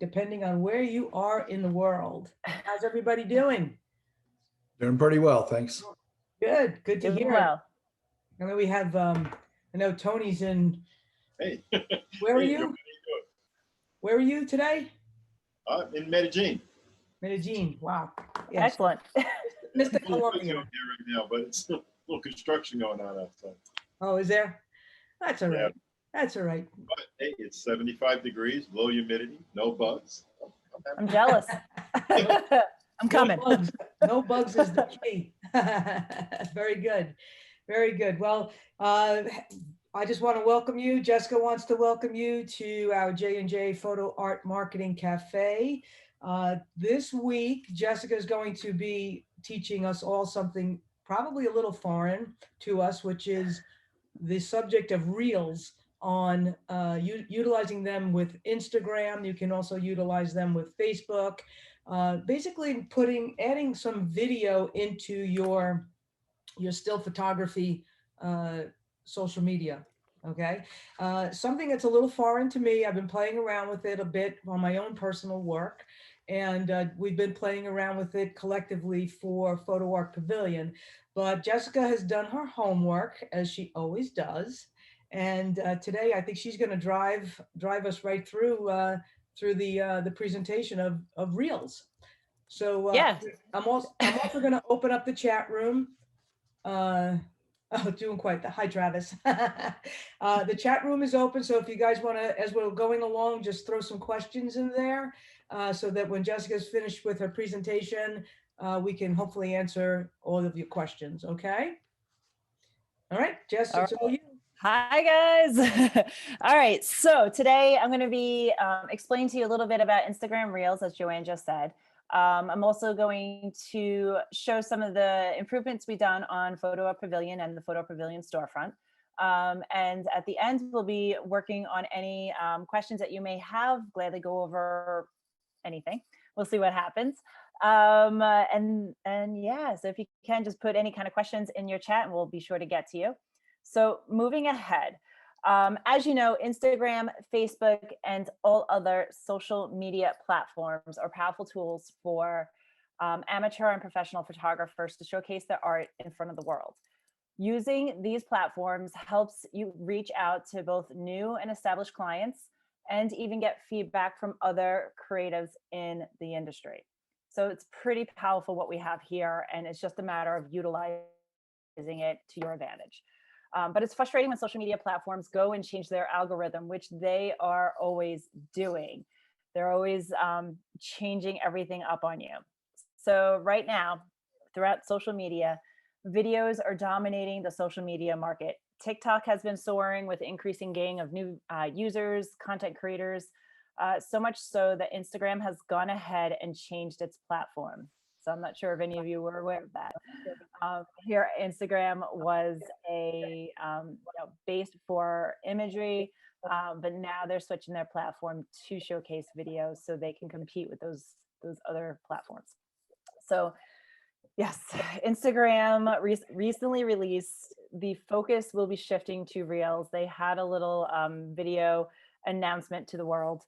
depending on where you are in the world. How's everybody doing? Doing pretty well, thanks. Good, good to Doing hear it. well. And then we have, I know Tony's in, Hey, where are hey, Joe, you? how you Where are you today? doing? In Medellin. Medellin, wow. Yes, Excellent. Mr. It's a little busy Colombia. out there right now, but it's a little construction going on outside. Oh, is there? That's all Yeah. right. That's all right. But hey, it's 75 degrees, low humidity, no bugs. I'm jealous. I'm coming. No bugs. No bugs is the key. Very good. Very good. Well, I just want to welcome you. Jessica wants to welcome you to our J&J Photo Art Marketing Cafe. This week, Jessica is going to be teaching us all something probably a little foreign to us, which is the subject of Reels on utilizing them with Instagram. You can also utilize them with Facebook. Basically adding some video into your still photography social media. Okay. Something that's a little foreign to me. I've been playing around with it a bit on my own personal work. And we've been playing around with it collectively for Photo Art Pavilion. But Jessica has done her homework, as she always does. And today I think she's going to drive us right through the presentation of Reels. So Yeah. I'm also going to open up the chat room. Oh, doing quite the hi, Travis. The chat room is open, so if you guys want to, as we're going along, just throw some questions in there, so that when Jessica's finished with her presentation, we can hopefully answer all of your questions. Okay. All right, Jess, All it's all you. Hi, guys. All right. So today I'm going to be explaining to you a little bit about Instagram Reels, as Joanne just said. I'm also going to show some of the improvements we've done on Photo Art Pavilion and the Photo Art Pavilion storefront. And at the end, we'll be working on any questions that you may have. Gladly go over anything. We'll see what happens. And yeah, so if you can just put any kind of questions in your chat, and we'll be sure to get to you. So moving ahead, as you know, Instagram, Facebook, and all other social media platforms are powerful tools for amateur and professional photographers to showcase their art in front of the world. Using these platforms helps you reach out to both new and established clients and even get feedback from other creatives in the industry. So it's pretty powerful what we have here, and it's just a matter of utilizing it to your advantage. But it's frustrating when social media platforms go and change their algorithm, which they are always doing. They're always changing everything up on you. So right now, throughout social media, videos are dominating the social media market. TikTok has been soaring with increasing gain of new users, content creators, so much so that Instagram has gone ahead and changed its platform. So I'm not sure if any of you were aware of that. Here, Instagram was based for imagery, but now they're switching their platform to showcase videos so they can compete with those other platforms. So yes, Instagram recently released the focus will be shifting to Reels. They had a little video announcement to the world.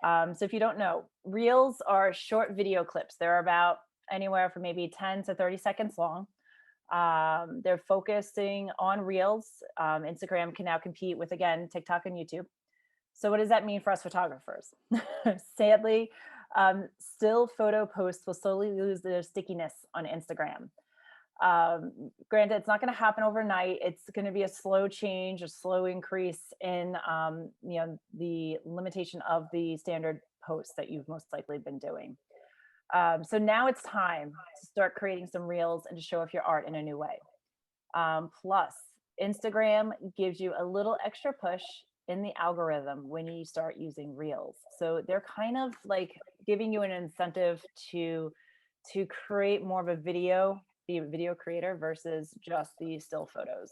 So if you don't know, Reels are short video clips. They're about anywhere from maybe 10 to 30 seconds long. They're focusing on Reels. Instagram can now compete with, again, TikTok and YouTube. So what does that mean for us photographers? Sadly, still photo posts will slowly lose their stickiness on Instagram. Granted, it's not going to happen overnight. It's going to be a slow change, a slow increase in the limitation of the standard posts that you've most likely been doing. So now it's time to start creating some Reels and to show off your art in a new way. Plus, Instagram gives you a little extra push in the algorithm when you start using Reels. So they're kind of like giving you an incentive to create more of a video, be a video creator versus just the still photos.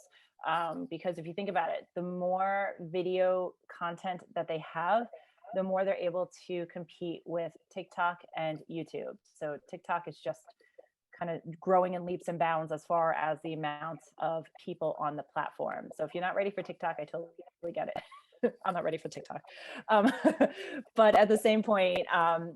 Because if you think about it, the more video content that they have, the more they're able to compete with TikTok and YouTube. So TikTok is just kind of growing in leaps and bounds as far as the amount of people on the platform. So if you're not ready for TikTok, I totally get it. I'm not ready for TikTok. Um, but at the same point,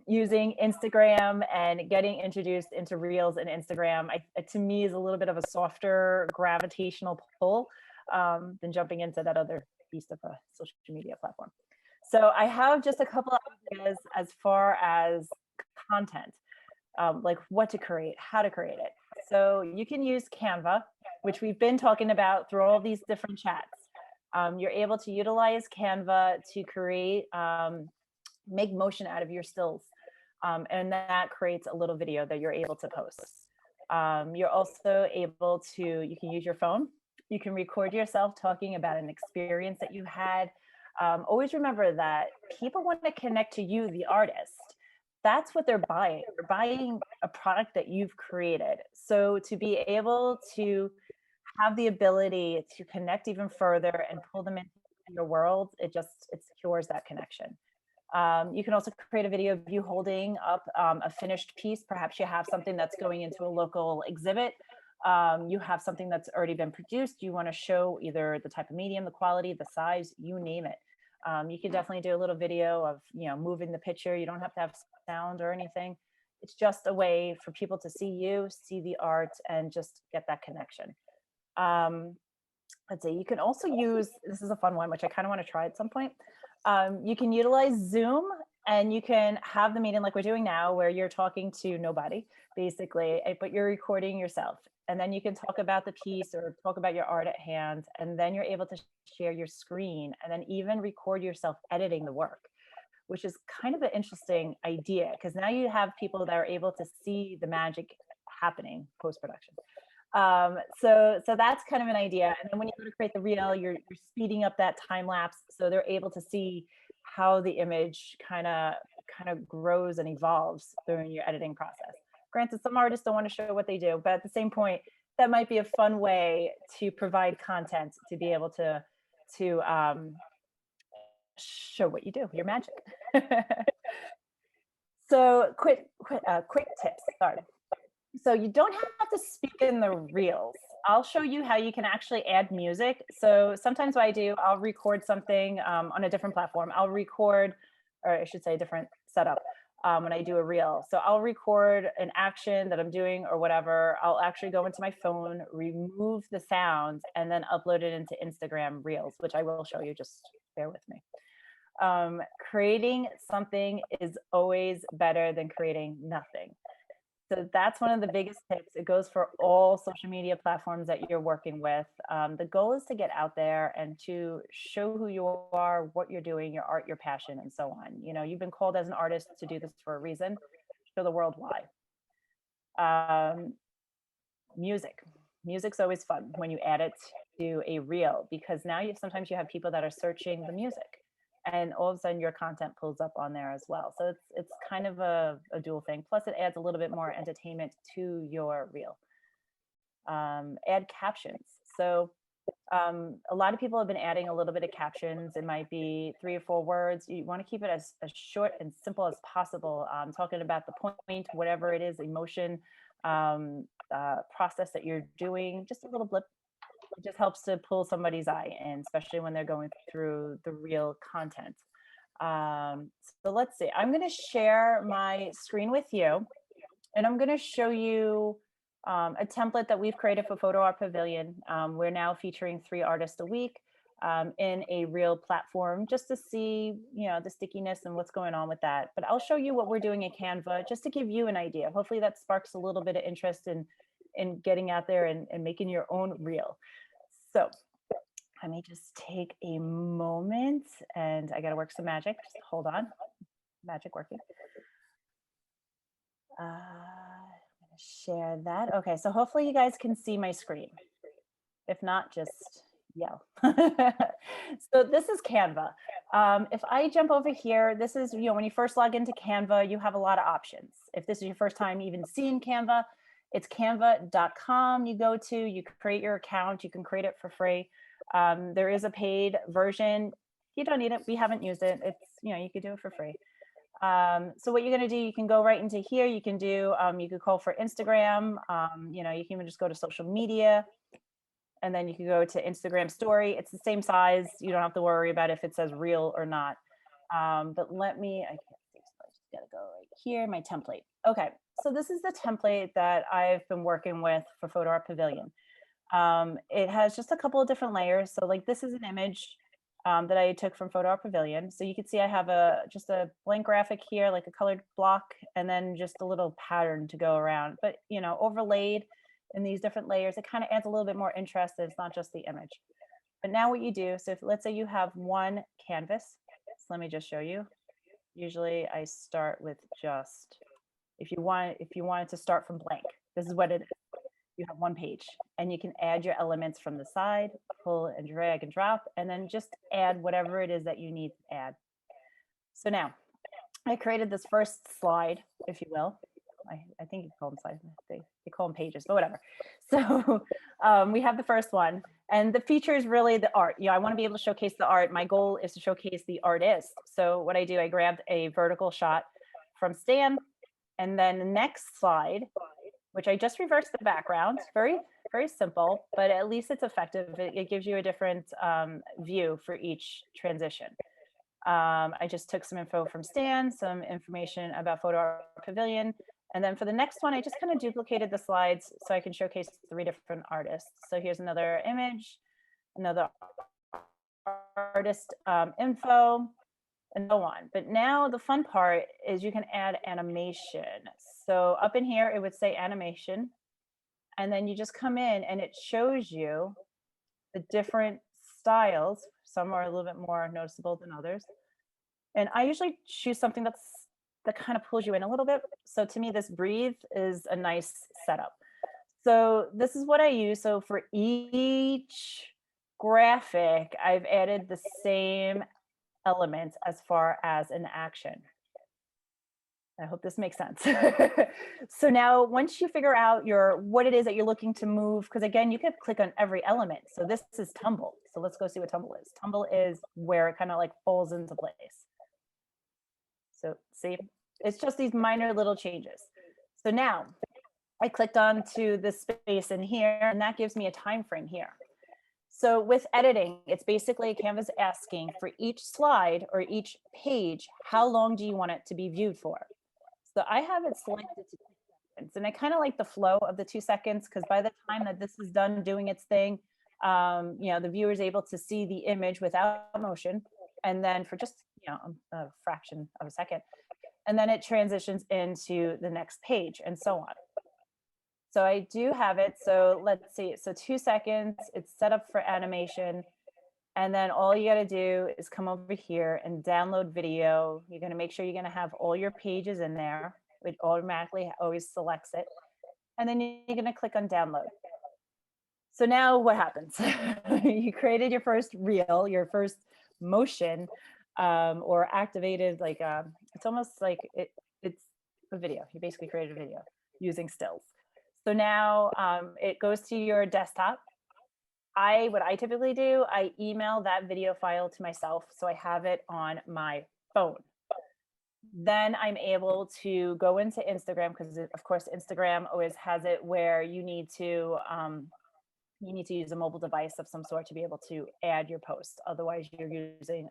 using Instagram and getting introduced into Reels and Instagram, to me is a little bit of a softer gravitational pull than jumping into that other beast of a social media platform. So I have just a couple of ideas as far as content, like what to create, how to create it. So you can use Canva, which we've been talking about through all these different chats. You're able to utilize Canva to create, make motion out of your stills. And that creates a little video that you're able to post. You're also able to, you can use your phone. You can record yourself talking about an experience that you had. Always remember that people want to connect to you, the artist. That's what they're buying. They're buying a product that you've created. So to be able to have the ability to connect even further and pull them into your world, it secures that connection. You can also create a video of you holding up a finished piece. Perhaps you have something that's going into a local exhibit. You have something that's already been produced. You want to show either the type of medium, the quality, the size, you name it. You can definitely do a little video of, moving the picture. You don't have to have sound or anything. It's just a way for people to see you, see the art, and just get that connection. Let's see, you can also use, this is a fun one, which I kind of want to try at some point. You can utilize Zoom and you can have the meeting like we're doing now, where you're talking to nobody, basically, but you're recording yourself. And then you can talk about the piece or talk about your art at hand. And then you're able to share your screen and then even record yourself editing the work, which is kind of an interesting idea, because now you have people that are able to see the magic happening post-production. So that's kind of an idea. And then when you go to create the reel, you're speeding up that time lapse, so they're able to see how the image kind of grows and evolves during your editing process. Granted, some artists don't want to show what they do, but at the same point, that might be a fun way to provide content to be able to show what you do, your magic. So quick tips. Sorry. So you don't have to speak in the reels. I'll show you how you can actually add music. So sometimes what I do, I'll record something on a different platform. I'll record, or I should say a different setup when I do a reel. So I'll record an action that I'm doing or whatever. I'll actually go into my phone, remove the sound, and then upload it into Instagram Reels, which I will show you, just bear with me. Creating something is always better than creating nothing. So that's one of the biggest tips. It goes for all social media platforms that you're working with. The goal is to get out there and to show who you are, what you're doing, your art, your passion, and so on. You've been called as an artist to do this for a reason. Show the world why. Music's always fun when you add it to a reel, because now sometimes you have people that are searching the music, and all of a sudden your content pulls up on there as well. So it's kind of a dual thing. Plus it adds a little bit more entertainment to your reel. Add captions. So a lot of people have been adding a little bit of captions. It might be 3 or 4 words. You want to keep it as short and simple as possible. Talking about the point, whatever it is, emotion, process that you're doing, just a little blip. It just helps to pull somebody's eye in, especially when they're going through the real content. So let's see, I'm going to share my screen with you, and I'm going to show you a template that we've created for Photo Art Pavilion. We're now featuring 3 artists a week in a real platform, just to see, the stickiness and what's going on with that. But I'll show you what we're doing in Canva, just to give you an idea. Hopefully that sparks a little bit of interest in getting out there and making your own reel. So let me just take a moment, and I got to work some magic. Just hold on. Magic working. I'm going to share that. Okay, so hopefully you guys can see my screen. If not, just yell. So this is Canva. If I jump over here, this is, when you first log into Canva, you have a lot of options. If this is your first time even seeing Canva, it's canva.com. You go to, you create your account, you can create it for free. There is a paid version. You don't need it. We haven't used it. It's, you could do it for free. So what you're going to do, you can go right into here. You can do, you could call for Instagram. You can even just go to social media and then you can go to Instagram story. It's the same size. You don't have to worry about if it says reel or not. But I can't see, so I just gotta go right here, my template. Okay, so this is the template that I've been working with for Photo Art Pavilion. It has just a couple of different layers. So like this is an image that I took from Photo Art Pavilion. So you can see I have just a blank graphic here, like a colored block, and then just a little pattern to go around. But you know, overlaid in these different layers, it kind of adds a little bit more interest. It's not just the image. But now what you do, so if let's say you have one canvas, so let me just show you. Usually I start with just, if you wanted to start from blank, this is what it is. You have one page and you can add your elements from the side, pull and drag and drop, and then just add whatever it is that you need to add. So now I created this first slide, if you will. I think you call them slides. They call them pages, but whatever. So we have the first one, and the feature is really the art. You know, I want to be able to showcase the art. My goal is to showcase the artist. So what I do, I grabbed a vertical shot from Stan, and then the next slide, which I just reversed the background. Very, very simple, but at least it's effective. It gives you a different view for each transition. I just took some info from Stan, some information about Photo Art Pavilion. And then for the next one, I just kind of duplicated the slides so I can showcase 3 different artists. So here's another image, another artist info, and so on. But now the fun part is you can add animation. So up in here, it would say animation. And then you just come in and it shows you the different styles. Some are a little bit more noticeable than others. And I usually choose something that kind of pulls you in a little bit. So to me, this breathe is a nice setup. So this is what I use. So for each graphic, I've added the same elements as far as an action. I hope this makes sense. So now once you figure out what it is that you're looking to move, because again, you could click on every element. So this is tumble. So let's go see what tumble is. Tumble is where it kind of like falls into place. So see, it's just these minor little changes. So now I clicked onto this space in here, and that gives me a time frame here. So with editing, it's basically Canva's asking for each slide or each page, how long do you want it to be viewed for? So I have it selected to 2 seconds, and I kind of like the flow of the 2 seconds, because by the time that this is done doing its thing, you know, the viewer is able to see the image without motion, and then for just, you know, a fraction of a second, and then it transitions into the next page and so on. So I do have it. So let's see. So 2 seconds, it's set up for animation. And then all you got to do is come over here and download video. You're going to make sure you're going to have all your pages in there. It automatically always selects it. And then you're going to click on download. So now what happens? You created your first reel, your first motion, or activated, like it's almost like it's a video. You basically created a video using stills. So now it goes to your desktop. What I typically do, I email that video file to myself, so I have it on my phone. Then I'm able to go into Instagram, because of course Instagram always has it where you need to use a mobile device of some sort to be able to add your post. Otherwise, you're using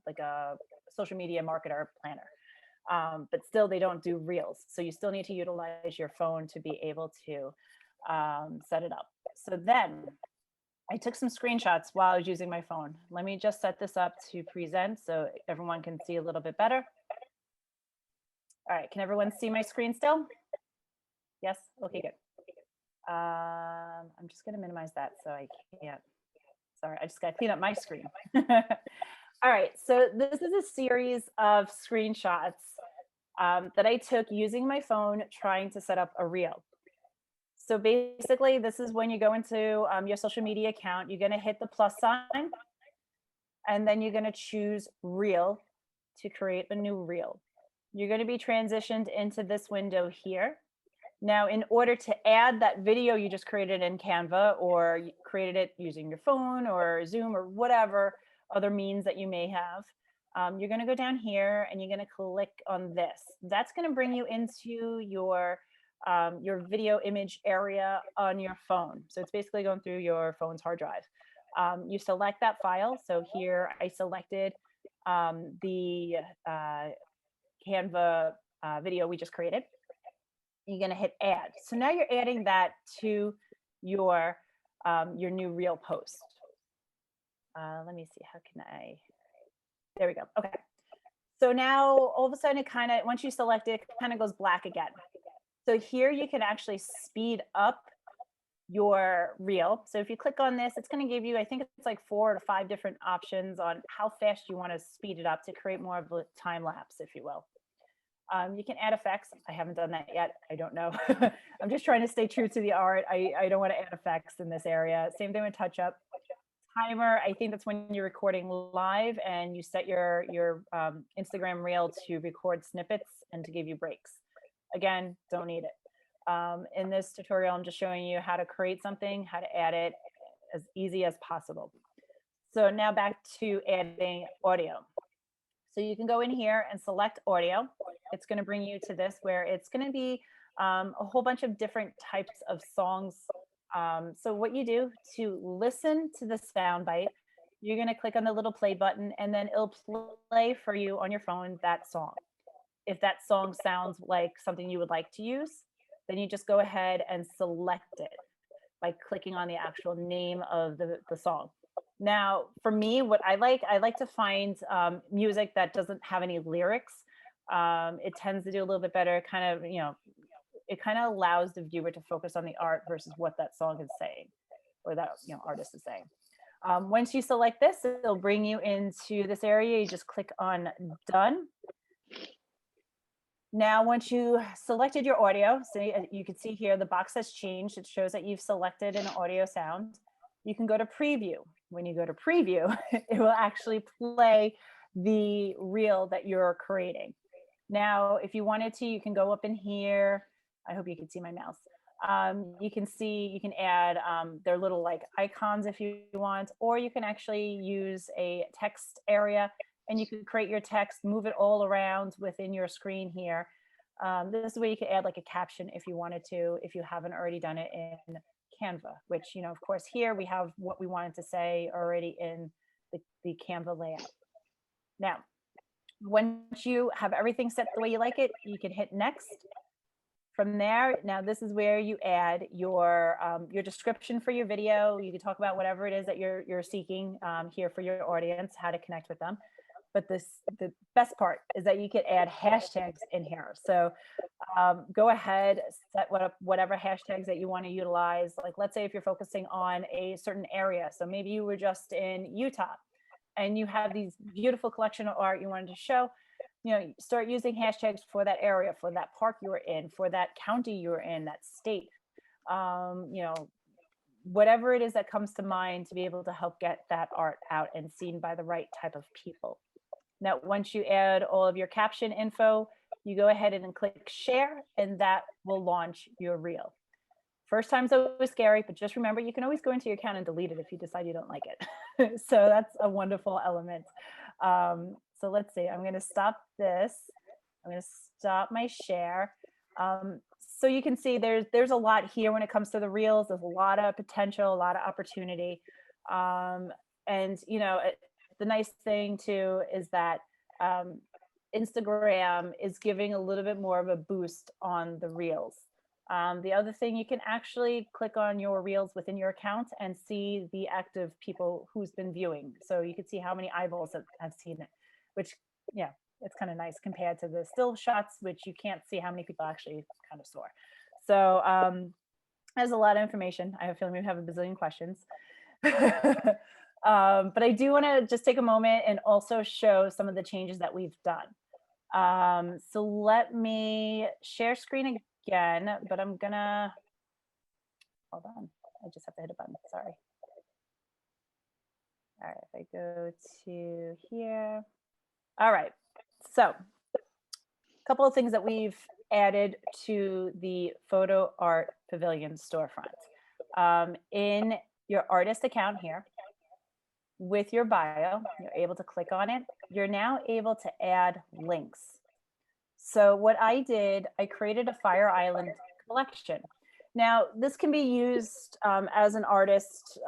like a social media marketer planner. But still, they don't do Reels. So you still need to utilize your phone to be able to set it up. So then I took some screenshots while I was using my phone. Let me just set this up to present so everyone can see a little bit better. All right, can everyone see my screen still? Yes? Okay, good. I'm just gonna minimize that so I can't. Sorry, I just gotta clean up my screen. All right, so this is a series of screenshots that I took using my phone trying to set up a reel. So basically, this is when you go into your social media account, you're gonna hit the plus sign, and then you're gonna choose reel to create a new reel. You're gonna be transitioned into this window here. Now, in order to add that video you just created in Canva, or you created it using your phone or Zoom or whatever other means that you may have, you're going to go down here and you're going to click on this. That's going to bring you into your your video image area on your phone. So it's basically going through your phone's hard drive. You select that file. So here I selected the Canva video we just created. You're going to hit add. So now you're adding that to your new reel post. Let me see, how can I, there we go. Okay. So now all of a sudden it kind of, once you select it, it kind of goes black again. So here you can actually speed up your reel. So if you click on this, it's going to give you, I think it's like 4 to 5 different options on how fast you want to speed it up to create more of a time lapse, if you will. You can add effects. I haven't done that yet. I don't know. I'm just trying to stay true to the art. I don't want to add effects in this area. Same thing with touch up. Timer, I think that's when you're recording live and you set your Instagram reel to record snippets and to give you breaks. Again, don't need it. In this tutorial, I'm just showing you how to create something, how to add it as easy as possible. So now back to adding audio. So you can go in here and select audio. It's going to bring you to this where it's going to be a whole bunch of different types of songs. So what you do to listen to the sound bite, you're going to click on the little play button and then it'll play for you on your phone that song. If that song sounds like something you would like to use, then you just go ahead and select it by clicking on the actual name of the song. Now, for me, what I like to find music that doesn't have any lyrics. It tends to do a little bit better, kind of, it kind of allows the viewer to focus on the art versus what that song is saying or that artist is saying. Once you select this, it'll bring you into this area. You just click on done. Now, once you selected your audio, so you can see here the box has changed. It shows that you've selected an audio sound. You can go to preview. When you go to preview, it will actually play the reel that you're creating. Now, if you wanted to, you can go up in here. I hope you can see my mouse. You can add their little like icons if you want, or you can actually use a text area and you can create your text, move it all around within your screen here. This is where you can add like a caption if you wanted to, if you haven't already done it in Canva, which, of course, here we have what we wanted to say already in the Canva layout. Now, once you have everything set the way you like it, you can hit next. From there, now this is where you add your description for your video. You can talk about whatever it is that you're seeking here for your audience, how to connect with them. But the best part is that you can add hashtags in here. So go ahead, set whatever hashtags that you want to utilize. Like, let's say if you're focusing on a certain area. So maybe you were just in Utah and you have these beautiful collection of art you wanted to show. Start using hashtags for that area, for that park you were in, for that county you were in, that state. Whatever it is that comes to mind to be able to help get that art out and seen by the right type of people. Now, once you add all of your caption info, you go ahead and click share, and that will launch your reel. First time's always scary, but just remember, you can always go into your account and delete it if you decide you don't like it. So that's a wonderful element. So let's see, I'm going to stop this. I'm going to stop my share. So you can see there's a lot here when it comes to the reels. There's a lot of potential, a lot of opportunity. And the nice thing too is that Instagram is giving a little bit more of a boost on the reels. The other thing, you can actually click on your reels within your account and see the active people who's been viewing. So you can see how many eyeballs have seen it, which, yeah, it's kind of nice compared to the still shots, which you can't see how many people actually kind of saw. So there's a lot of information. I have a feeling we have a bazillion questions. But I do want to just take a moment and also show some of the changes that we've done. So let me share screen again, but I'm gonna, hold on. I just have to hit a button, sorry. All right, if I go to here. All right, so a couple of things that we've added to the Photo Art Pavilion storefront. In your artist account here, with your bio, you're able to click on it. You're now able to add links. So what I did, I created a Fire Island collection. Now, this can be used as an artist.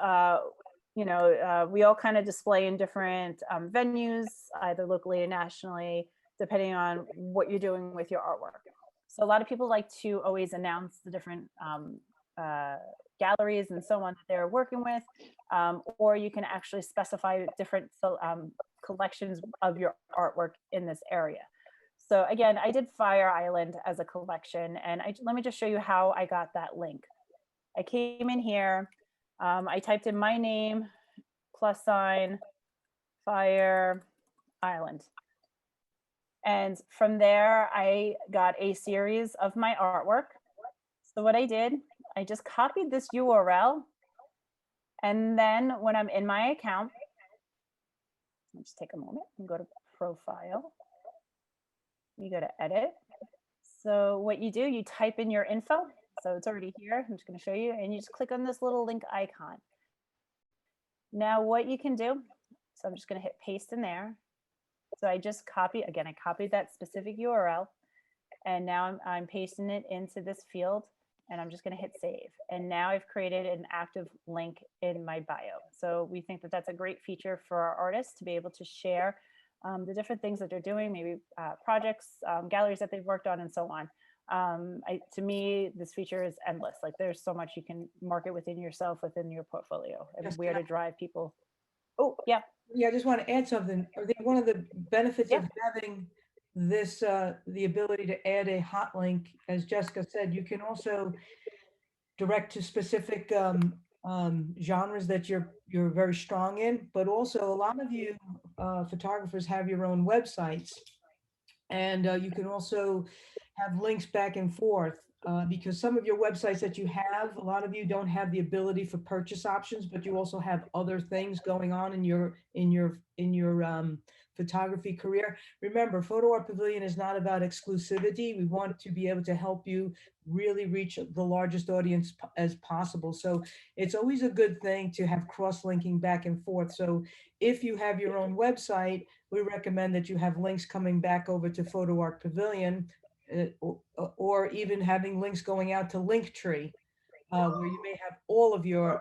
We all kind of display in different venues, either locally or nationally, depending on what you're doing with your artwork. So a lot of people like to always announce the different galleries and so on that they're working with, or you can actually specify different collections of your artwork in this area. So again, I did Fire Island as a collection, and let me just show you how I got that link. I came in here, I typed in my name, +, Fire Island. And from there, I got a series of my artwork. So what I did, I just copied this URL. And then when I'm in my account, let's just take a moment and go to profile. You go to edit. So what you do, you type in your info. So it's already here. I'm just going to show you, and you just click on this little link icon. Now what you can do, so I'm just going to hit paste in there. So I just I copied that specific URL, and now I'm pasting it into this field, and I'm just going to hit save. And now I've created an active link in my bio. So we think that that's a great feature for our artists to be able to share the different things that they're doing, maybe projects, galleries that they've worked on, and so on. To me, this feature is endless. Like, there's so much you can market within yourself, within your portfolio, and Yes, where to drive people. Oh, yeah. Yeah, I just want to add something. I think one of the benefits Yeah. of having this, the ability to add a hot link, as Jessica said, you can also direct to specific genres that you're very strong in, but also a lot of you photographers have your own websites, and you can also have links back and forth, because some of your websites that you have, a lot of you don't have the ability for purchase options, but you also have other things going on in your photography career. Remember, Photo Art Pavilion is not about exclusivity. We want to be able to help you really reach the largest audience as possible. So it's always a good thing to have cross-linking back and forth. So if you have your own website, we recommend that you have links coming back over to Photo Art Pavilion, or even having links going out to Linktree, where you may have all of your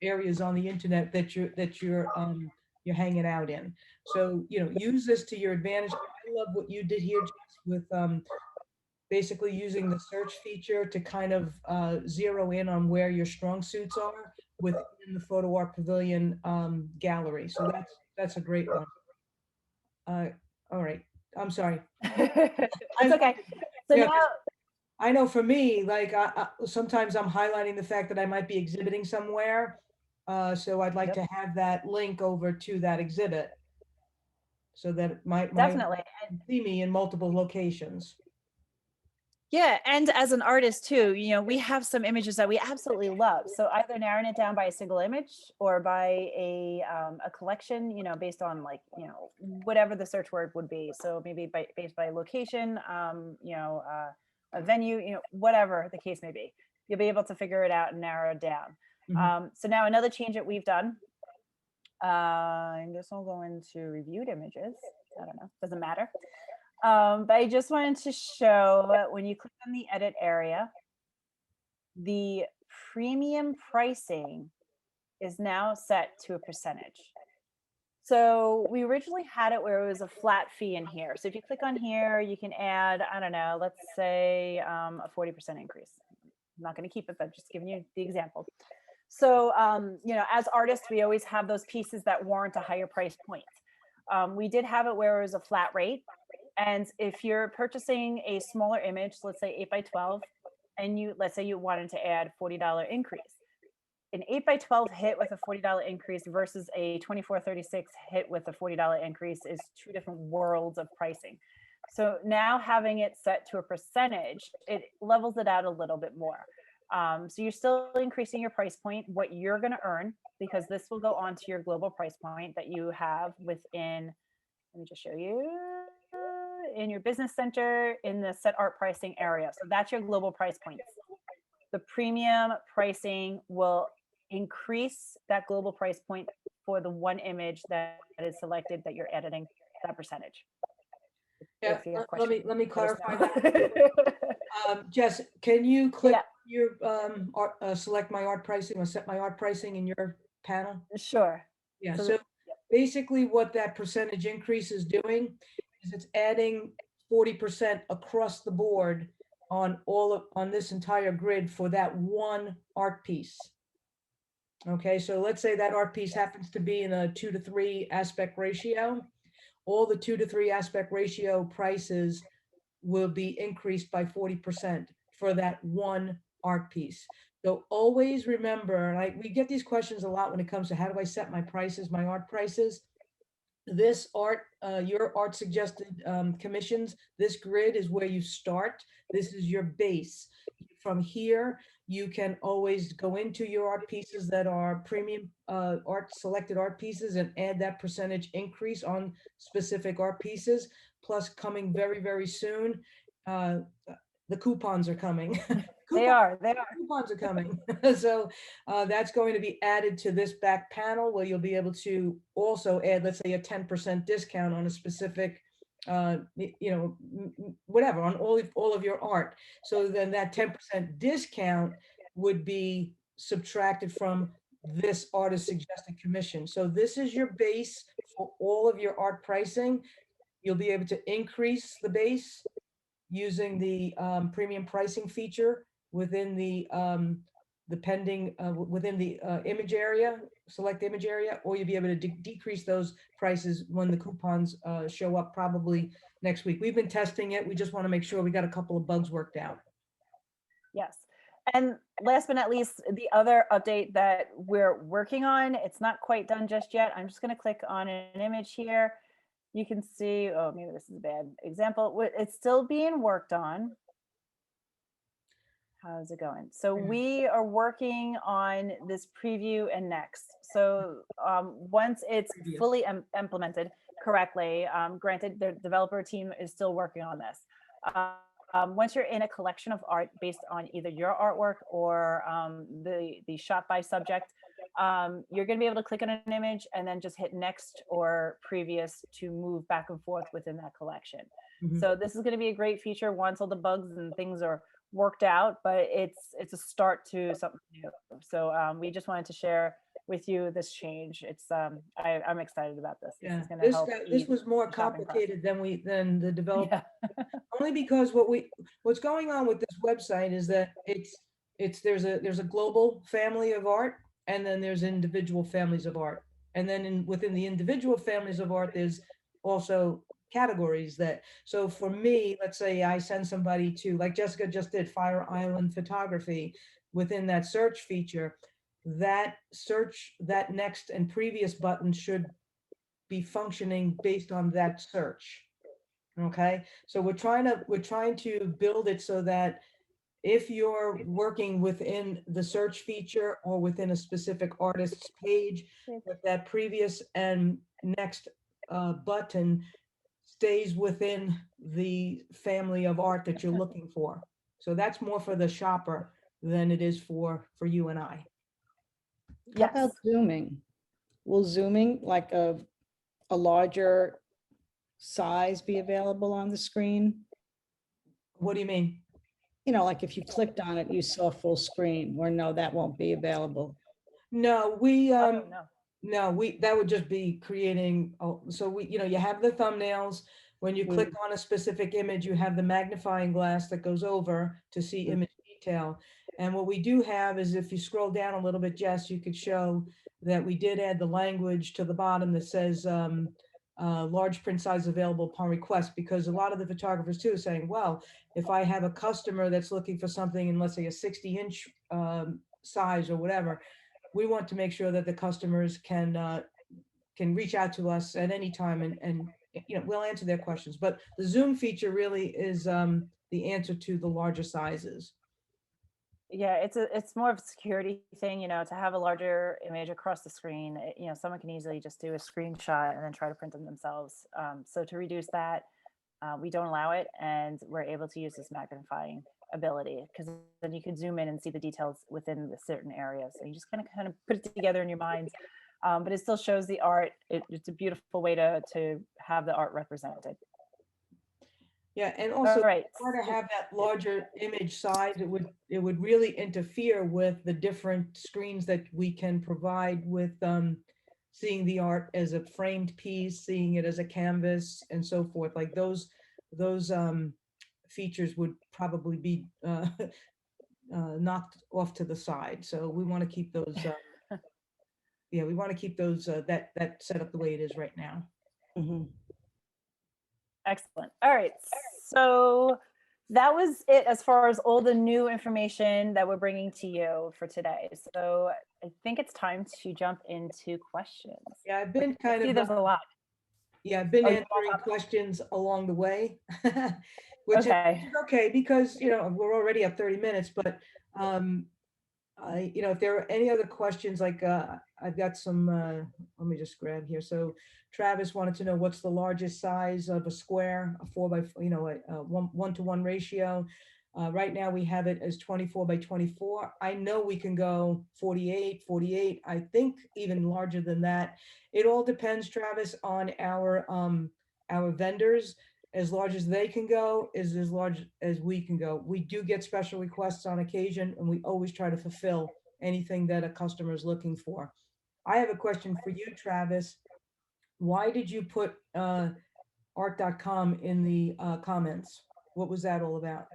areas on the internet that you're hanging out in. So, use this to your advantage. I love what you did here, Jess, with basically using the search feature to kind of zero in on where your strong suits are within the Photo Art Pavilion gallery. So that's a great one. All right. I'm sorry. That's okay. So Yeah, now, I know for me, like sometimes I'm highlighting the fact that I might be exhibiting somewhere. So I'd like to have that link over to that exhibit so that it might definitely. see me in multiple locations. Yeah, and as an artist too, we have some images that we absolutely love. So either narrowing it down by a single image or by a collection, based on whatever the search word would be. So maybe based by location, a venue, whatever the case may be, you'll be able to figure it out and narrow it down. So now another change that we've done. I guess I'll go into reviewed images. I don't know, doesn't matter. But I just wanted to show that when you click on the edit area, the premium pricing is now set to a percentage. So we originally had it where it was a flat fee in here. So if you click on here, you can add, I don't know, let's say a 40% increase. I'm not going to keep it, but just giving you the example. So, as artists, we always have those pieces that warrant a higher price point. We did have it where it was a flat rate. And if you're purchasing a smaller image, let's say 8 by 12, and let's say you wanted to add $40 increase, an 8 by 12 hit with a $40 increase versus a 24-36 hit with a $40 increase is two different worlds of pricing. So now having it set to a percentage, it levels it out a little bit more. So you're still increasing your price point, what you're going to earn, because this will go on to your global price point that you have within, let me just show you, in your business center in the set art pricing area. So that's your global price points. The premium pricing will increase that global price point for the one image that is selected that you're editing that percentage. Yeah, let me clarify that. Jess, can you click Yeah. your select my art pricing or set my art pricing in your panel? Sure. Yeah, So so basically what that percentage increase is doing is it's adding 40% across the board on on this entire grid for that one art piece. Okay, so let's say that art piece happens to be in a 2:3 aspect ratio. All the 2:3 aspect ratio prices will be increased by 40% for that one art piece. So always remember, like we get these questions a lot when it comes to how do I set my prices, my art prices. This art, your art suggested commissions, this grid is where you start. This is your base. From here, you can always go into your art pieces that are premium art selected art pieces and add that percentage increase on specific art pieces. Plus, coming very, very soon, uh, the coupons are coming. they are. Coupons are coming. So that's going to be added to this back panel where you'll be able to also add, let's say, a 10% discount on a specific, whatever, on all of your art. So then that 10% discount would be subtracted from this artist suggested commission. So this is your base for all of your art pricing. You'll be able to increase the base using the premium pricing feature within the within the image area, select image area, or you'll be able to decrease those prices when the coupons show up probably next week. We've been testing it. We just want to make sure we got a couple of bugs worked out. Yes. And last but not least, the other update that we're working on, it's not quite done just yet. I'm just going to click on an image here. You can see, oh, maybe this is a bad example. It's still being worked on. How's it going? So we are working on this preview and next. So once it's fully implemented correctly, granted, the developer team is still working on this. Once you're in a collection of art based on either your artwork or the shot by subject, you're going to be able to click on an image and then just hit next or previous to move back and forth within that collection. So this is going to be a great feature once all the bugs and things are worked out, but it's a start to something new. So we just wanted to share with you this change. It's I'm excited about this. This is going to help. This was more complicated than the developer. Yeah. Only because what's going on with this website is that there's a global family of art, and then there's individual families of art, and then within the individual families of art there's also categories that, so for me, let's say I send somebody to, like Jessica just did, Fire Island photography, within that search feature, that search, that next and previous button should be functioning based on that search. Okay, so we're trying to build it so that if you're working within the search feature or within a specific artist's page, that previous and next button stays within the family of art that you're looking for. So that's more for the shopper than it is for you and I. How about zooming? Will zooming, like a larger size, be available on the screen? What do you mean? You know, like if you clicked on it, you saw full screen, or no, that won't be available. No, that would just be creating, so you have the thumbnails. When you click on a specific image, you have the magnifying glass that goes over to see image detail. And what we do have is, if you scroll down a little bit, Jess, you could show that we did add the language to the bottom that says large print size available upon request, because a lot of the photographers too are saying, well, if I have a customer that's looking for something in, let's say, a 60-inch size or whatever, we want to make sure that the customers can reach out to us at any time and we'll answer their questions. But the zoom feature really is the answer to the larger sizes. Yeah, it's more of a security thing, to have a larger image across the screen. Someone can easily just do a screenshot and then try to print them themselves. So to reduce that, we don't allow it, and we're able to use this magnifying ability, because then you can zoom in and see the details within the certain areas. So you just kind of put it together in your mind, but it still shows the art. It's a beautiful way to have the art represented. Yeah, and All also right. try to have that larger image size, it would really interfere with the different screens that we can provide with seeing the art as a framed piece, seeing it as a canvas and so forth. Like those features would probably be knocked off to the side. So we want to keep those yeah, we want to keep those that set up the way it is right now. Mhm. Excellent. All right. So that was it as far as all the new information that we're bringing to you for today. So I think it's time to jump into questions. Yeah, I've been I kind see of there's a lot. yeah, I've been Oh, you all answering have- questions along the way, which Okay. is okay because, we're already at 30 minutes, but if there are any other questions, like I've got some, let me just grab here. So Travis wanted to know what's the largest size of a square, a 4 by, a 1:1 ratio. Right now we have it as 24 by 24. I know we can go 48, 48. I think even larger than that. It all depends, Travis, on our vendors. As large as they can go is as large as we can go. We do get special requests on occasion, and we always try to fulfill anything that a customer is looking for. I have a question for you, Travis. Why did you put art.com in the comments? What was that all about?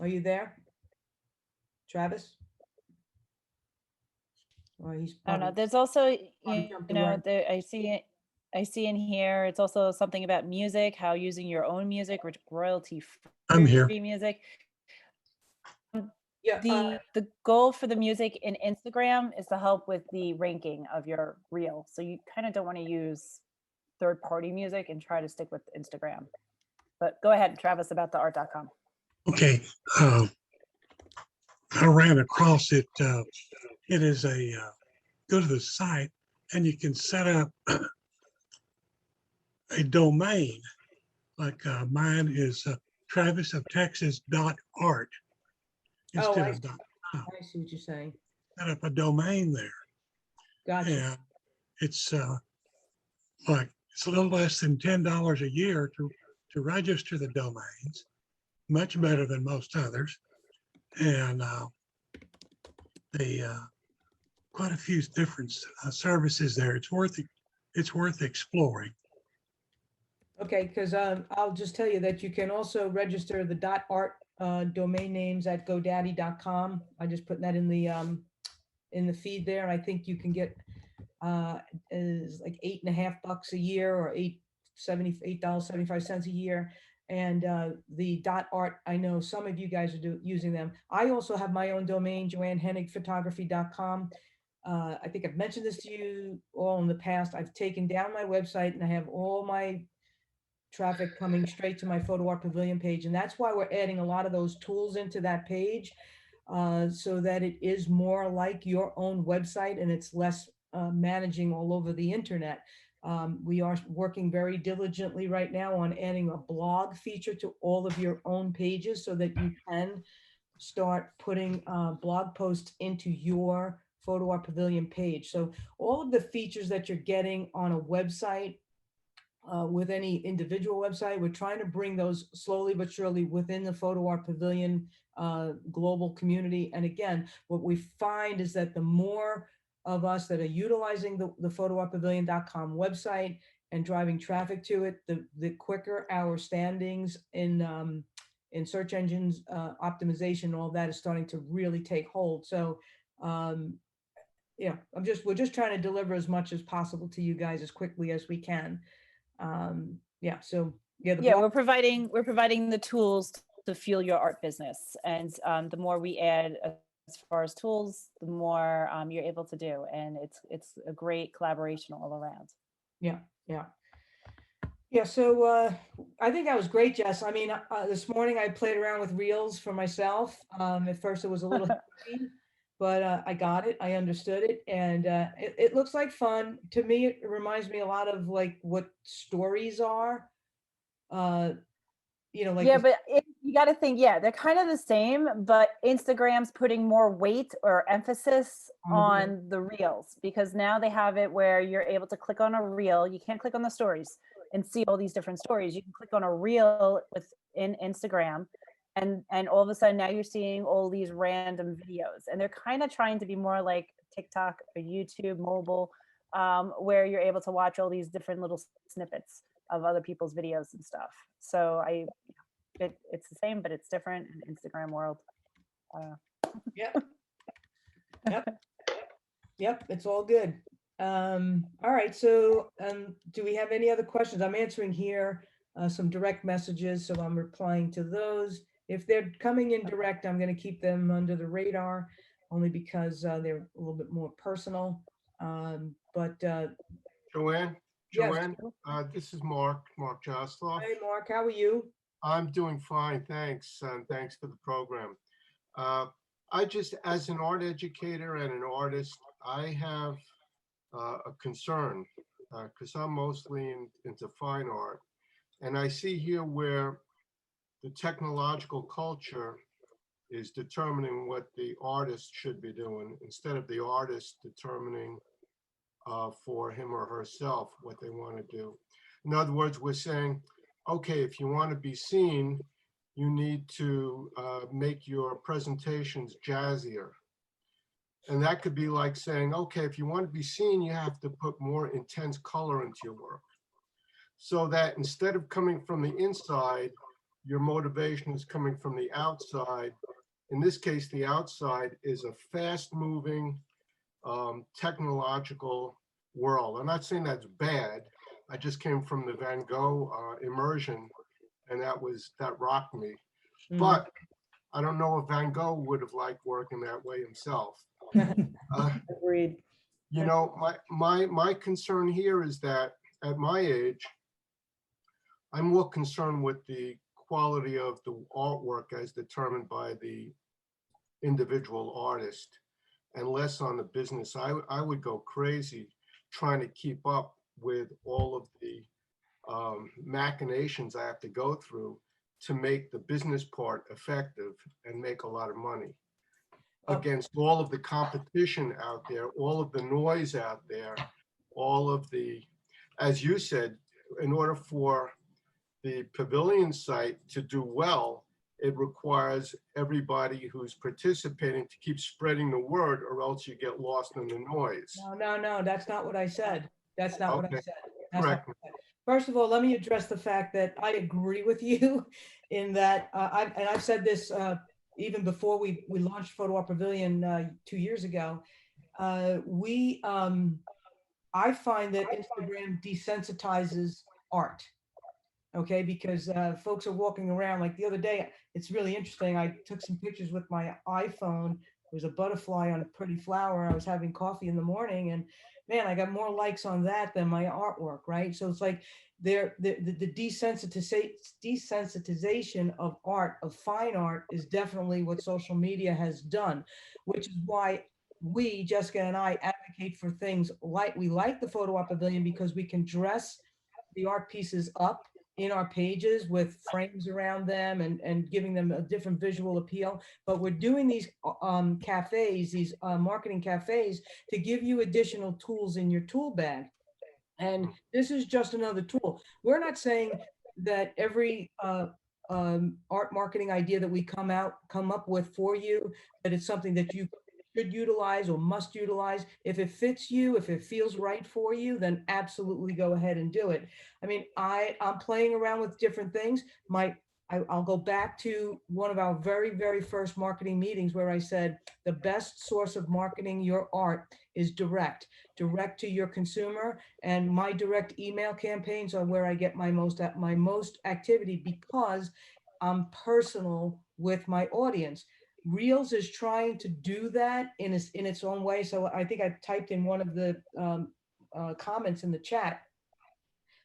Are you there, Travis? Or he's I don't know. probably, There's also, probably jumped away. I see in here, it's also something about music, how using your own music, royalty I'm here. free music. Yeah, The goal for the music in Instagram is to help with the ranking of your reel. So you kind of don't want to use third-party music and try to stick with Instagram. But go ahead, Travis, about the art.com. Okay, I ran across it. It is go to the site and you can set up a domain. Like mine is travisoftexas.art oh, instead of .com. I see what you're saying. Set up a domain there. Gotcha. And it's it's a little less than $10 a year to register the domains, much better than most others. And they quite a few different services there. It's worth exploring. Okay, because I'll just tell you that you can also register the .art domain names at GoDaddy.com. I just put that in the feed there. I think you can get is like $8.50 a year, or $8.75 a year. And the .art, I know some of you guys are using them. I also have my own domain, JoanneHennigPhotography.com. I think I've mentioned this to you all in the past. I've taken down my website and I have all my traffic coming straight to my Photo Art Pavilion page. And that's why we're adding a lot of those tools into that page, so that it is more like your own website and it's less managing all over the internet. We are working very diligently right now on adding a blog feature to all of your own pages so that you can start putting blog posts into your Photo Art Pavilion page. So all of the features that you're getting on a website, with any individual website, we're trying to bring those slowly but surely within the Photo Art Pavilion global community. And again, what we find is that the more of us that are utilizing the photoartpavilion.com website and driving traffic to it, the quicker our standings in search engines optimization, all that is starting to really take hold. So yeah, we're just trying to deliver as much as possible to you guys as quickly as we can. Yeah, so yeah, the Yeah, blog, we're providing the tools to fuel your art business. And the more we add as far as tools, the more you're able to do. And it's a great collaboration all around. yeah. Yeah, so I think that was great, Jess. I mean, this morning I played around with Reels for myself. At first it was a little tricky, but I got it, I understood it, and it looks like fun. To me, it reminds me a lot of like what stories are. Like Yeah, but you got to think, yeah, they're kind of the same, but Instagram's putting more weight or emphasis on the reel. on the reels, because now they have it where you're able to click on a reel. You can't click on the stories. and see all these different stories. You can click on a reel within Instagram, and all of a sudden now you're seeing all these random videos, and they're kind of trying to be more like TikTok or YouTube mobile, where you're able to watch all these different little snippets of other people's videos and stuff. So it's the same, but it's different in Instagram world. Yep. Yep. Yep, it's all good. All right, so do we have any other questions? I'm answering here some direct messages, so I'm replying to those. If they're coming in direct, I'm going to keep them under the radar, only because they're a little bit more personal. But Joanne, yes. Joanne, this is Mark Josloff. Hey, Mark, how are you? I'm doing fine, thanks, and thanks for the program. I just, as an art educator and an artist, I have a concern because I'm mostly into fine art. And I see here where the technological culture is determining what the artist should be doing instead of the artist determining for him or herself what they want to do. In other words, we're saying, okay, if you want to be seen, you need to make your presentations jazzier. And that could be like saying, okay, if you want to be seen, you have to put more intense color into your work. So that instead of coming from the inside, your motivation is coming from the outside. In this case, the outside is a fast-moving technological world. I'm not saying that's bad. I just came from the Van Gogh immersion, and that rocked me. But I don't know if Van Gogh would have liked working that way himself. Agreed. You know, my concern here is that at my age, I'm more concerned with the quality of the artwork as determined by the individual artist and less on the business. I would go crazy trying to keep up with all of the machinations I have to go through to make the business part effective and make a lot of money against all of the competition out there, all of the noise out there, all of the, as you said, in order for the pavilion site to do well, it requires everybody who's participating to keep spreading the word, or else you get lost in the noise. No, that's not what I said. That's not what I Okay. said. That's not Correct. what I said. First of all, let me address the fact that I agree with you in that, I've said this even before we launched Photo Art Pavilion 2 years ago. I find that Instagram desensitizes art. Okay, because folks are walking around like the other day. It's really interesting. I took some pictures with my iPhone. There was a butterfly on a pretty flower. I was having coffee in the morning, and man, I got more likes on that than my artwork, right? So it's like the desensitization of art, of fine art, is definitely what social media has done, which is why we, Jessica and I, advocate for things like, we like the Photo Art Pavilion because we can dress the art pieces up in our pages with frames around them and giving them a different visual appeal. But we're doing these cafes, these marketing cafes, to give you additional tools in your tool bag. And this is just another tool. We're not saying that every art marketing idea that we come up with for you, that it's something that you should utilize or must utilize. If it fits you, if it feels right for you, then absolutely go ahead and do it. I mean, I'm playing around with different things. I'll go back to one of our very, very first marketing meetings where I said the best source of marketing your art is direct to your consumer, and my direct email campaigns are where I get my most activity because I'm personal with my audience. Reels is trying to do that in its own way. So I think I typed in one of the comments in the chat,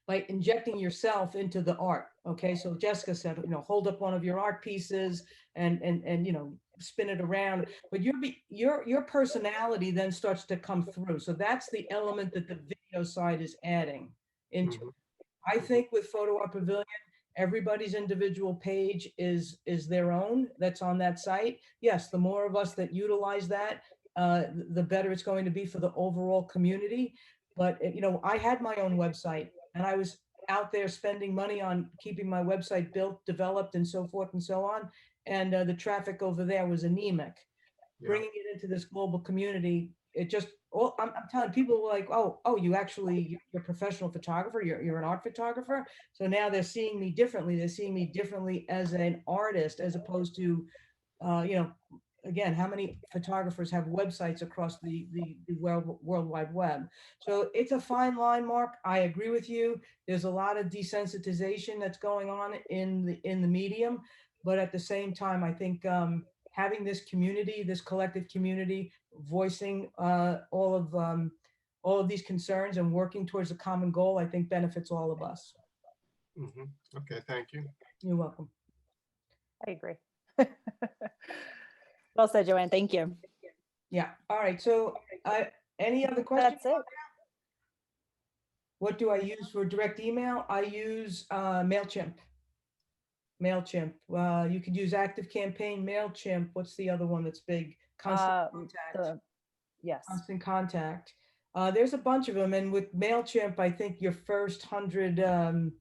by injecting yourself into the art. Okay, so Jessica said, hold up one of your art pieces and spin it around. But your personality then starts to come through. So that's the element that the video side is adding into. I think with Photo Art Pavilion, everybody's individual page is their own that's on that site. Yes, the more of us that utilize that, the better it's going to be for the overall community. But I had my own website, and I was out there spending money on keeping my website built, developed, and so forth and so on. And the traffic over there was anemic. Yeah. Bringing it into this global community, it just, I'm telling people like, oh, you're a professional photographer, you're an art photographer. So now they're seeing me differently. They're seeing me differently as an artist, as opposed to, again, how many photographers have websites across the World Wide Web? So it's a fine line, Mark. I agree with you. There's a lot of desensitization that's going on in the medium, but at the same time, I think having this community, this collective community, voicing all of these concerns and working towards a common goal, I think benefits all of us. Mhm. Okay, thank you. You're welcome. I agree. Well said, Joanne. Thank you. Yeah. All right. So any other questions? That's it. What do I use for direct email? I use MailChimp. MailChimp. You could use ActiveCampaign, MailChimp. What's the other one that's big? Constant Contact. Yes. Constant Contact. There's a bunch of them. And with MailChimp, I think your first 100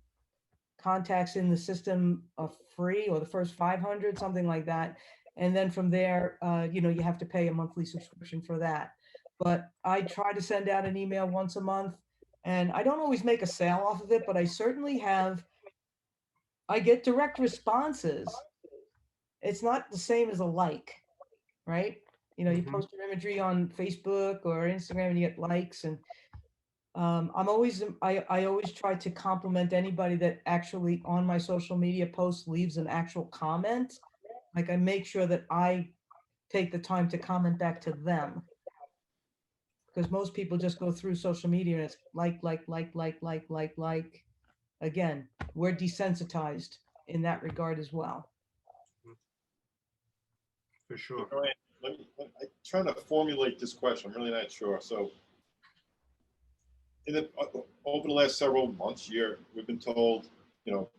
contacts in the system are free, or the first 500, something like that. And then from there, you have to pay a monthly subscription for that. But I try to send out an email once a month, and I don't always make a sale off of it, but I certainly I get direct responses. It's not the same as a like, right? You Mhm. post your imagery on Facebook or Instagram and you get likes, and I always try to compliment anybody that actually on my social media posts leaves an actual comment. Like, I make sure that I take the time to comment back to them, because most people just go through social media and it's like. Again, we're desensitized in that regard as well. For sure. Joanne, I'm trying to formulate this question. I'm really not sure. So, over the last several months, we've been told,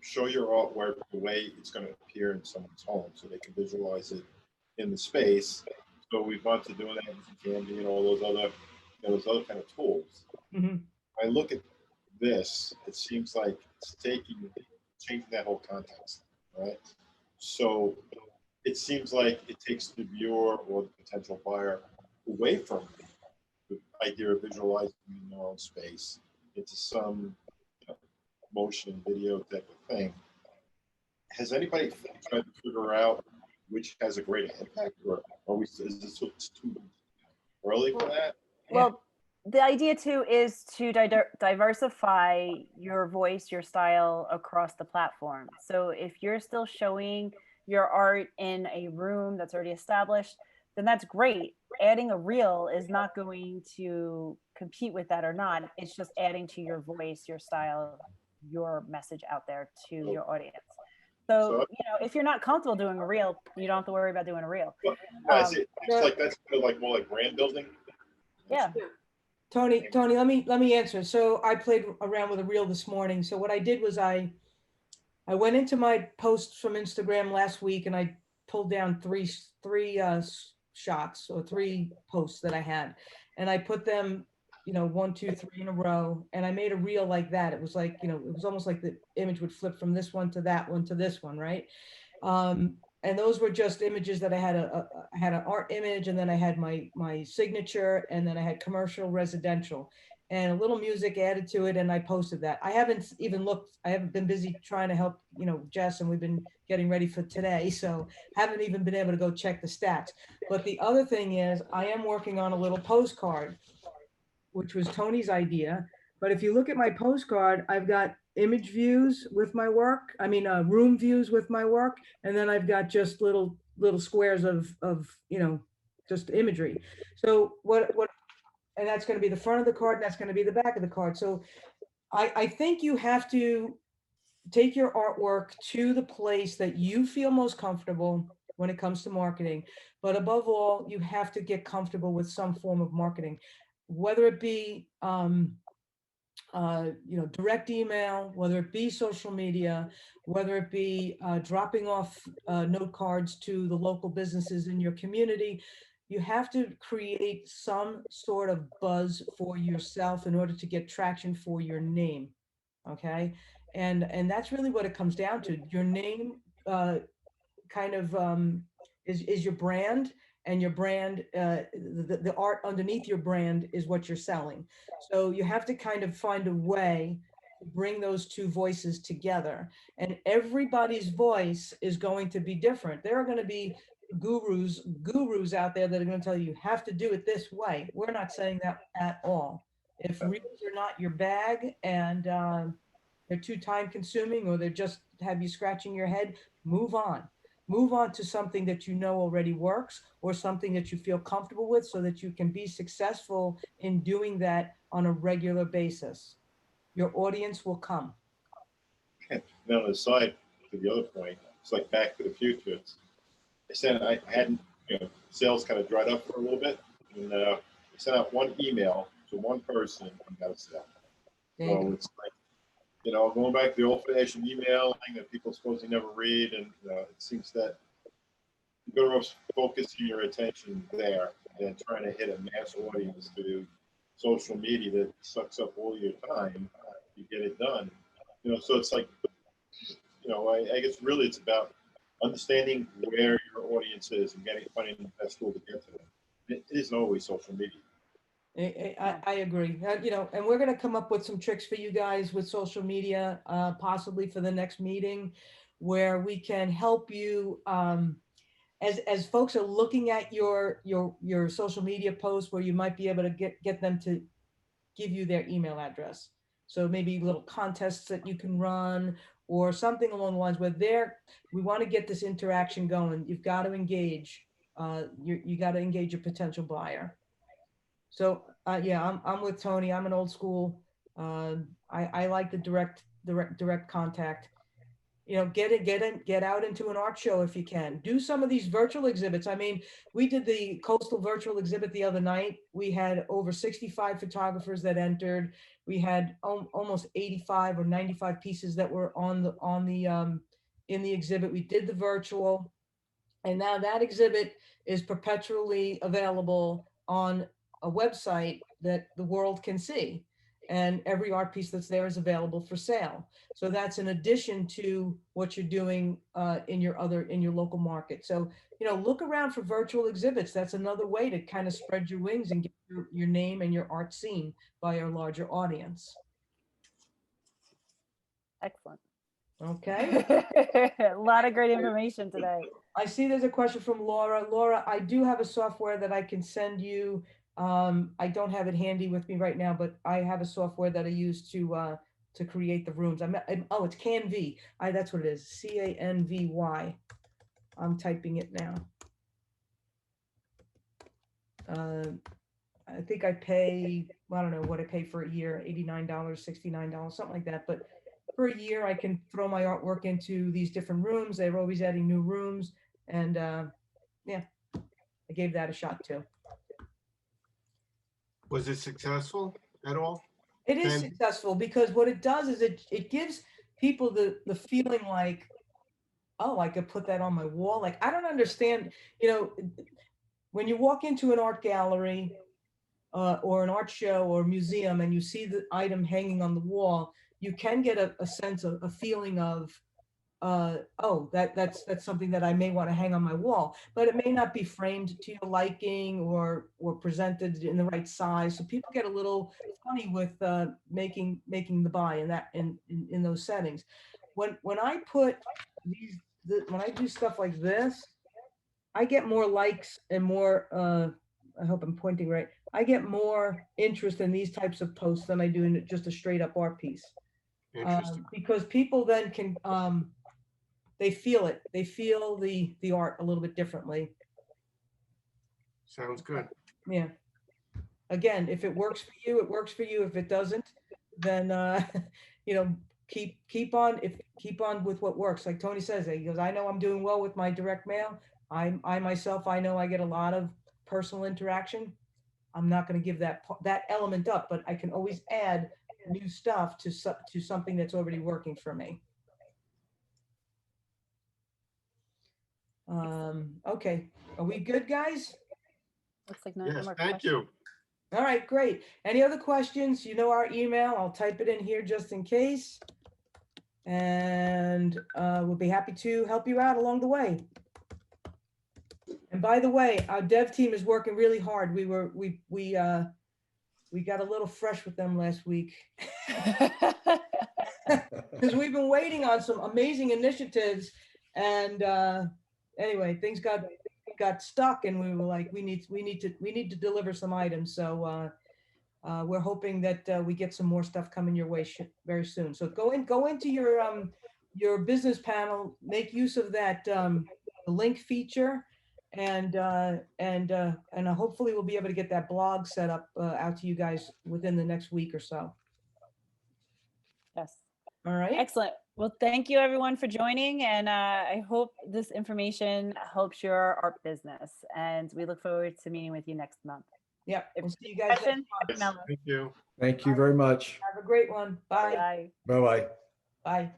show your artwork the way it's going to appear in someone's home, so they can visualize it in the space. So we've gone to doing that in Canva and all those other kind of tools. Mhm. I look at this, it seems like it's changing that whole context, right? So it seems like it takes the viewer or the potential buyer away from the idea of visualizing in their own space into some motion video type of thing. Has anybody tried to figure out which has a greater impact, or is this too early for that? Well, the idea too is to diversify your voice, your style across the platform. So if you're still showing your art in a room that's already established, then that's great. Adding a reel is not going to compete with that or not. It's just adding to your voice, your style, your message out there to your audience. So, if you're not comfortable doing a reel, you don't have to worry about doing a reel. That's more like brand building. Yeah. Tony, let me answer. So I played around with a reel this morning. So what I did was I went into my posts from Instagram last week and I pulled down three shots or 3 posts that I had, and I put them, 1, 2, 3 in a row, and I made a reel like that. It was like, it was almost like the image would flip from this one to that one to this one, right? And those were just images that I had I had an art image, and then I had my signature, and then I had commercial, residential, and a little music added to it, and I posted that. I haven't even looked. I haven't been busy trying to help, Jess, and we've been getting ready for today, so haven't even been able to go check the stats. But the other thing is, I am working on a little postcard, which was Tony's idea. But if you look at my postcard, I've got image views with my work. I mean, room views with my work. And then I've got just little squares of just imagery. So and that's going to be the front of the card, and that's going to be the back of the card. So I think you have to take your artwork to the place that you feel most comfortable when it comes to marketing. But above all, you have to get comfortable with some form of marketing, whether it be direct email, whether it be social media, whether it be dropping off note cards to the local businesses in your community. You have to create some sort of buzz for yourself in order to get traction for your name. Okay. And that's really what it comes down to. Your name, kind of, is your brand, and your brand, the art underneath your brand is what you're selling. So you have to kind of find a way to bring those two voices together. And everybody's voice is going to be different. There are going to be gurus out there that are going to tell you, you have to do it this way. We're not saying that at all. If reels are not your bag, and they're too time consuming, or they're just have you scratching your head, move on. Move on to something that you know already works, or something that you feel comfortable with, so that you can be successful in doing that on a regular basis. Your audience will come. Now, aside to the other point, it's like Back to the Future. I said I hadn't, sales kind of dried up for a little bit, and I sent out one email to one person and got a sale. So it's like, going back to the old-fashioned emailing that people supposedly never read, and it seems that you're better off focusing your attention there than trying to hit a mass audience through social media that sucks up all your time to get it done. So it's like, I guess really it's about understanding where your audience is and finding the best tool to get to them. It isn't always social media. I agree. And we're going to come up with some tricks for you guys with social media, possibly for the next meeting, where we can help you, as folks are looking at your social media posts, where you might be able to get them to give you their email address. So maybe little contests that you can run, or something along the lines where we want to get this interaction going. You've got to engage. You got to engage your potential buyer. So yeah, I'm with Tony. I'm an old school. I like the direct contact. Get out into an art show if you can. Do some of these virtual exhibits. I mean, we did the coastal virtual exhibit the other night. We had over 65 photographers that entered. We had almost 85 or 95 pieces that were on the in the exhibit. We did the virtual, and now that exhibit is perpetually available on a website that the world can see. And every art piece that's there is available for sale. So that's in addition to what you're doing in your local market. So, look around for virtual exhibits. That's another way to kind of spread your wings and get your name and your art seen by a larger audience. Excellent. Okay. A lot of great information today. I see there's a question from Laura. Laura, I do have a software that I can send you. I don't have it handy with me right now, but I have a software that I use to create the rooms. Oh, it's Canva. That's what it is. Canvy. I'm typing it now. I think I pay, I don't know what I pay for a year, $89, $69, something like that. But for a year, I can throw my artwork into these different rooms. They're always adding new rooms. And yeah, I gave that a shot too. Was it successful at all? It is And- successful because what it does is it gives people the feeling like, oh, I could put that on my wall. Like, I don't understand, when you walk into an art gallery or an art show or museum and you see the item hanging on the wall, you can get a sense of a feeling of, oh, that's something that I may want to hang on my wall, but it may not be framed to your liking or presented in the right size. So people get a little funny with making the buy in those settings. When I put when I do stuff like this, I get more likes and more. I hope I'm pointing right. I get more interest in these types of posts than I do in just a straight up art piece. Interesting. Because people then can they feel it. They feel the art a little bit differently. Sounds good. Yeah. Again, if it works for you, it works for you. If it doesn't, then keep on with what works. Like Tony says, he goes, I know I'm doing well with my direct mail. I myself, I know I get a lot of personal interaction. I'm not going to give that element up, but I can always add new stuff to something that's already working for me. Okay, are we good, guys? Looks like no Yes, more thank questions. you. All right, great. Any other questions? You know our email. I'll type it in here just in case. And we'll be happy to help you out along the way. And by the way, our dev team is working really hard. We got a little fresh with them last week because we've been waiting on some amazing initiatives. And anyway, things got stuck, and we were like, we need to deliver some items. So we're hoping that we get some more stuff coming your way very soon. So go into your business panel, make use of that link feature, and hopefully we'll be able to get that blog set up out to you guys within the next week or so. Yes. All right. Excellent. Well, thank you everyone for joining, and I hope this information helps your art business, and we look forward to meeting with you next month. Yep. We'll see you guys next Question? month. Melanie. Thank you. Thank you very much. Have a great one. Bye. Bye. Bye-bye. Bye.